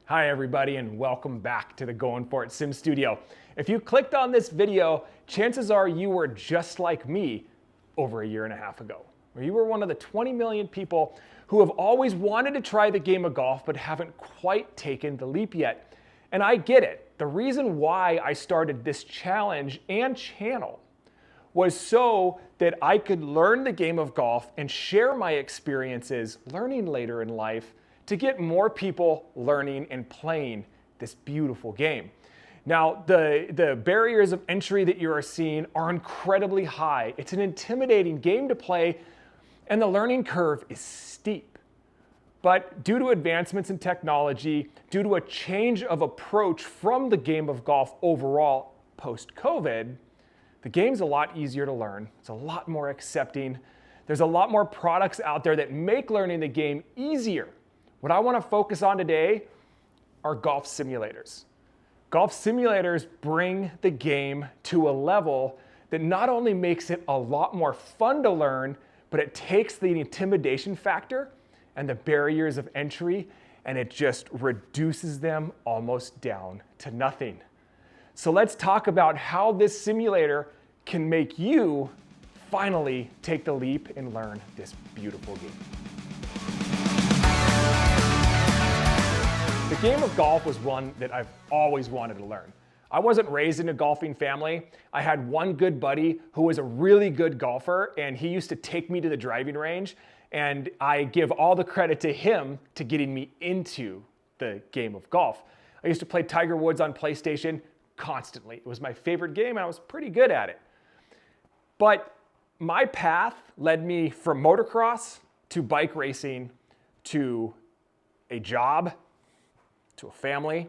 Hi everybody, and welcome back to the Going For It Sim Studio. If you clicked on this video, chances are you were just like me over a year and a half ago, where you were one of the 20 million people who have always wanted to try the game of golf but haven't quite taken the leap yet. And I get it. The reason why I started this challenge and channel was so that I could learn the game of golf and share my experiences learning later in life to get more people learning and playing this beautiful game. Now, the barriers of entry that you are seeing are incredibly high. It's an intimidating game to play, and the learning curve is steep. But due to advancements in technology, due to a change of approach from the game of golf overall post-COVID, the game's a lot easier to learn. It's a lot more accepting. There's a lot more products out there that make learning the game easier. What I want to focus on today are golf simulators. Golf simulators bring the game to a level that not only makes it a lot more fun to learn, but it takes the intimidation factor and the barriers of entry and it just reduces them almost down to nothing. So let's talk about how this simulator can make you finally take the leap and learn this beautiful game. The game of golf was one that I've always wanted to learn. I wasn't raised in a golfing family. I had one good buddy who was a really good golfer, and he used to take me to the driving range, and I give all the credit to him to getting me into the game of golf. I used to play Tiger Woods on PlayStation constantly. It was my favorite game, and I was pretty good at it. But my path led me from motocross to bike racing to a job to a family,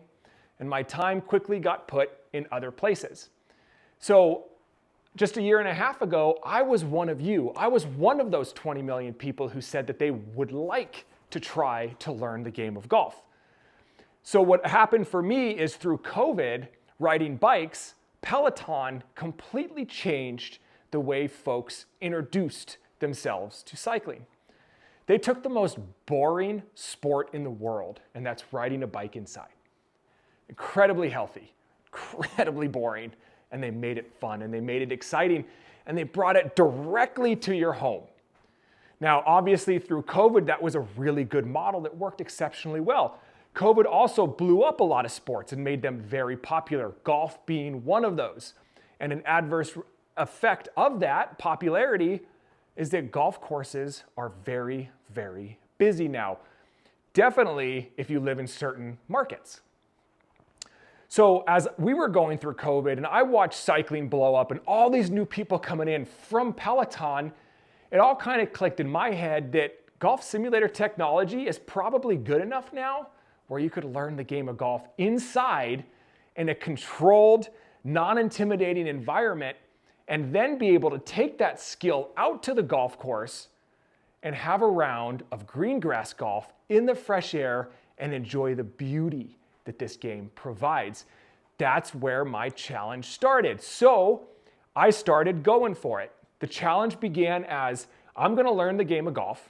and my time quickly got put in other places. So just a year and a half ago, I was one of you. I was one of those 20 million people who said that they would like to try to learn the game of golf. So what happened for me is through COVID, riding bikes, Peloton completely changed the way folks introduced themselves to cycling. They took the most boring sport in the world, and that's riding a bike inside. Incredibly healthy, incredibly boring, and they made it fun, and they made it exciting, and they brought it directly to your home. Now, obviously, through COVID, that was a really good model that worked exceptionally well. COVID also blew up a lot of sports and made them very popular, golf being one of those. And an adverse effect of that popularity is that golf courses are very, very busy now. Definitely if you live in certain markets. So as we were going through COVID and I watched cycling blow up and all these new people coming in from Peloton, it all kind of clicked in my head that golf simulator technology is probably good enough now where you could learn the game of golf inside in a controlled, non-intimidating environment and then be able to take that skill out to the golf course and have a round of green grass golf in the fresh air and enjoy the beauty that this game provides. That's where my challenge started. So I started going for it. The challenge began as I'm gonna learn the game of golf,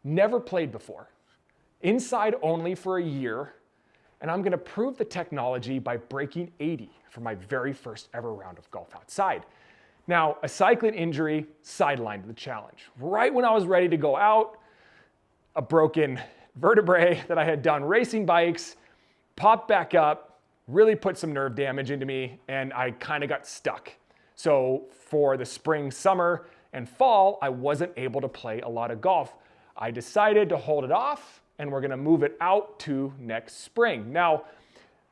never played before, inside only for a year, and I'm gonna prove the technology by breaking 80 for my very first ever round of golf outside. Now, a cycling injury sidelined the challenge. Right when I was ready to go out, a broken vertebrae that I had done racing bikes popped back up, really put some nerve damage into me, and I kind of got stuck. So for the spring, summer, and fall, I wasn't able to play a lot of golf. I decided to hold it off, and we're gonna move it out to next spring. Now,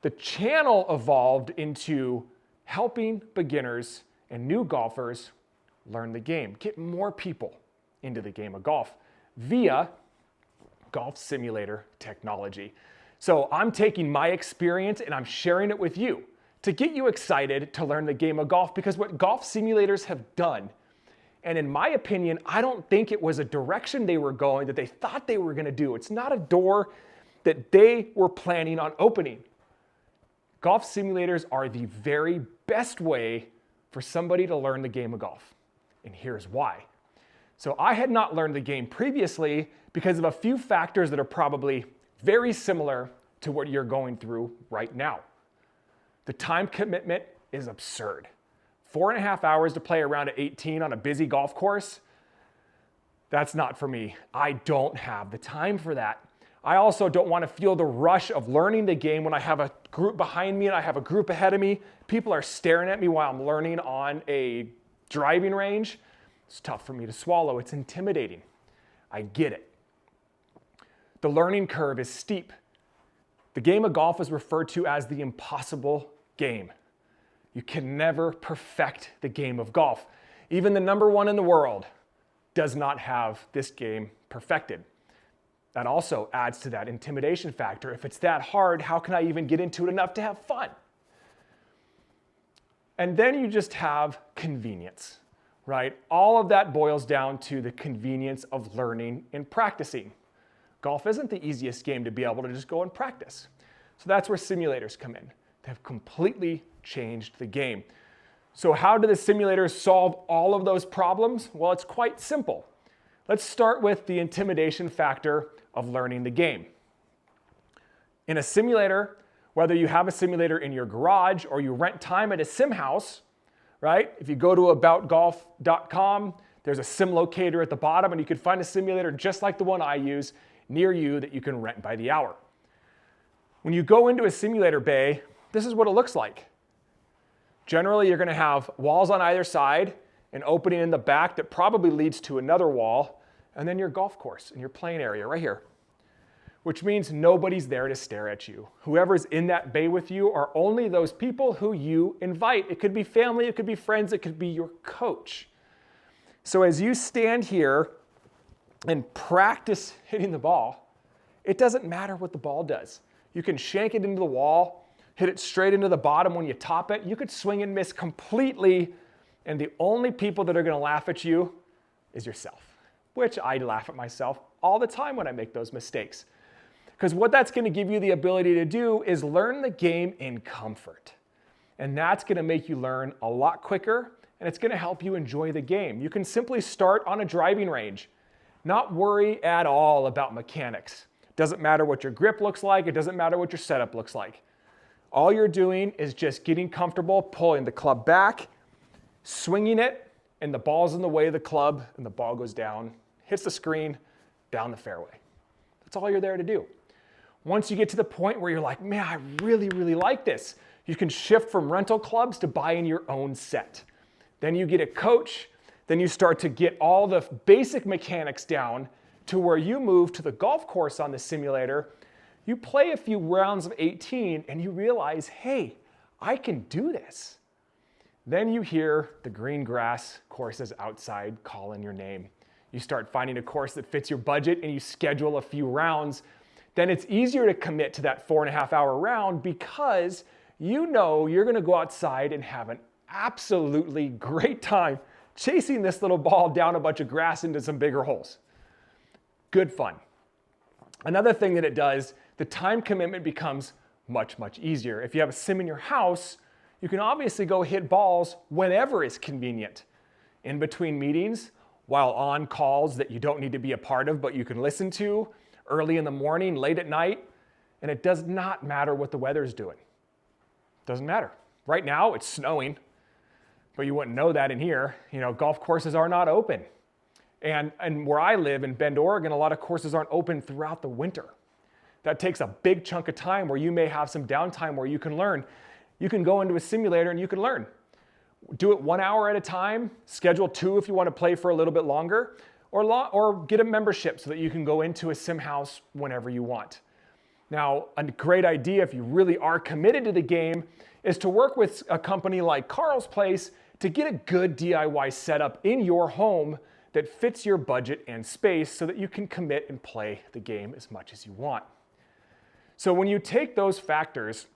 the channel evolved into helping beginners and new golfers learn the game, get more people into the game of golf via golf simulator technology. So I'm taking my experience and I'm sharing it with you to get you excited to learn the game of golf, because what golf simulators have done, and in my opinion, I don't think it was a direction they were going that they thought they were gonna do. It's not a door that they were planning on opening. Golf simulators are the very best way for somebody to learn the game of golf. And here's why. So I had not learned the game previously because of a few factors that are probably very similar to what you're going through right now. The time commitment is absurd. 4.5 hours to play around at 18 on a busy golf course, that's not for me. I don't have the time for that. I also don't want to feel the rush of learning the game when I have a group behind me and I have a group ahead of me. People are staring at me while I'm learning on a driving range. It's tough for me to swallow. It's intimidating. I get it. The learning curve is steep. The game of golf is referred to as the impossible game. You can never perfect the game of golf. Even the number one in the world does not have this game perfected. That also adds to that intimidation factor. If it's that hard, how can I even get into it enough to have fun? And then you just have convenience, right? All of that boils down to the convenience of learning and practicing. Golf isn't the easiest game to be able to just go and practice. So that's where simulators come in. They have completely changed the game. So how do the simulators solve all of those problems? Well, it's quite simple. Let's start with the intimidation factor of learning the game. In a simulator, whether you have a simulator in your garage or you rent time at a sim house, right? If you go to aboutgolf.com, there's a sim locator at the bottom and you can find a simulator just like the one I use near you that you can rent by the hour. When you go into a simulator bay, this is what it looks like. Generally, you're going to have walls on either side, an opening in the back that probably leads to another wall, and then your golf course and your playing area right here, which means nobody's there to stare at you. Whoever's in that bay with you are only those people who you invite. It could be family, it could be friends, it could be your coach. So as you stand here and practice hitting the ball, it doesn't matter what the ball does. You can shank it into the wall, hit it straight into the bottom when you top it. You could swing and miss completely, and the only people that are going to laugh at you is yourself, which I laugh at myself all the time when I make those mistakes. Because what that's going to give you the ability to do is learn the game in comfort. And that's going to make you learn a lot quicker, and it's going to help you enjoy the game. You can simply start on a driving range, not worry at all about mechanics. Doesn't matter what your grip looks like. It doesn't matter what your setup looks like. All you're doing is just getting comfortable, pulling the club back, swinging it, and the ball's in the way of the club, and the ball goes down, hits the screen, down the fairway. That's all you're there to do. Once you get to the point where you're like, man, I really, really like this, you can shift from rental clubs to buying your own set. Then you get a coach, then you start to get all the basic mechanics down to where you move to the golf course on the simulator. You play a few rounds of 18 and you realize, hey, I can do this. Then you hear the green grass courses outside calling your name. You start finding a course that fits your budget and you schedule a few rounds. Then it's easier to commit to that 4.5 hour round because you know you're gonna go outside and have an absolutely great time chasing this little ball down a bunch of grass into some bigger holes. Good fun. Another thing that it does, the time commitment becomes much, much easier. If you have a sim in your house, you can obviously go hit balls whenever is convenient. In between meetings, while on calls that you don't need to be a part of, but you can listen to, early in the morning, late at night, and it does not matter what the weather's doing. Doesn't matter. Right now, it's snowing, but you wouldn't know that in here. You know, golf courses are not open. And where I live in Bend, Oregon, a lot of courses aren't open throughout the winter. That takes a big chunk of time where you may have some downtime where you can learn. You can go into a simulator and you can learn. Do it 1 hour at a time, schedule 2 if you want to play for a little bit longer, or get a membership so that you can go into a sim house whenever you want. Now, a great idea if you really are committed to the game is to work with a company like Carl's Place to get a good DIY setup in your home that fits your budget and space so that you can commit and play the game as much as you want. So when you take those factors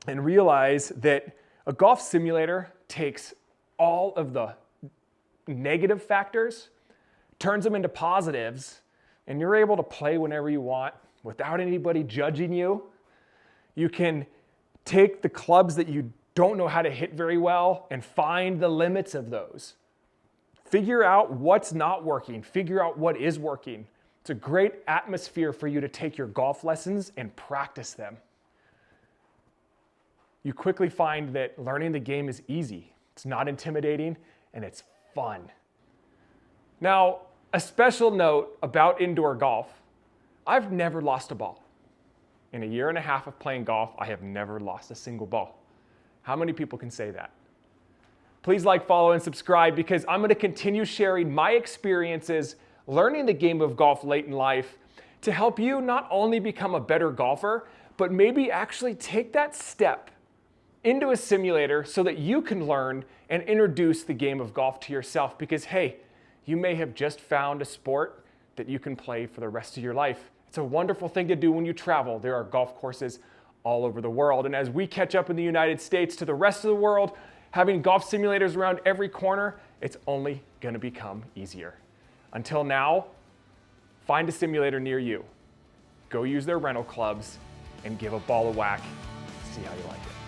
and realize that a golf simulator takes all of the negative factors, turns them into positives, and you're able to play whenever you want without anybody judging you. You can take the clubs that you don't know how to hit very well and find the limits of those. Figure out what's not working, figure out what is working, It's a great atmosphere for you to take your golf lessons and practice them. You quickly find that learning the game is easy. It's not intimidating, and it's fun. Now, a special note about indoor golf, I've never lost a ball. In a year and a half of playing golf, I have never lost a single ball. How many people can say that? Please like, follow, and subscribe because I'm going to continue sharing my experiences learning the game of golf late in life to help you not only become a better golfer, but maybe actually take that step into a simulator so that you can learn and introduce the game of golf to yourself because, hey, you may have just found a sport that you can play for the rest of your life. It's a wonderful thing to do when you travel. There are golf courses all over the world. And as we catch up in the United States to the rest of the world, having golf simulators around every corner, it's only going to become easier. Until now, find a simulator near you. Go use their rental clubs and give a ball a whack. See how you like it.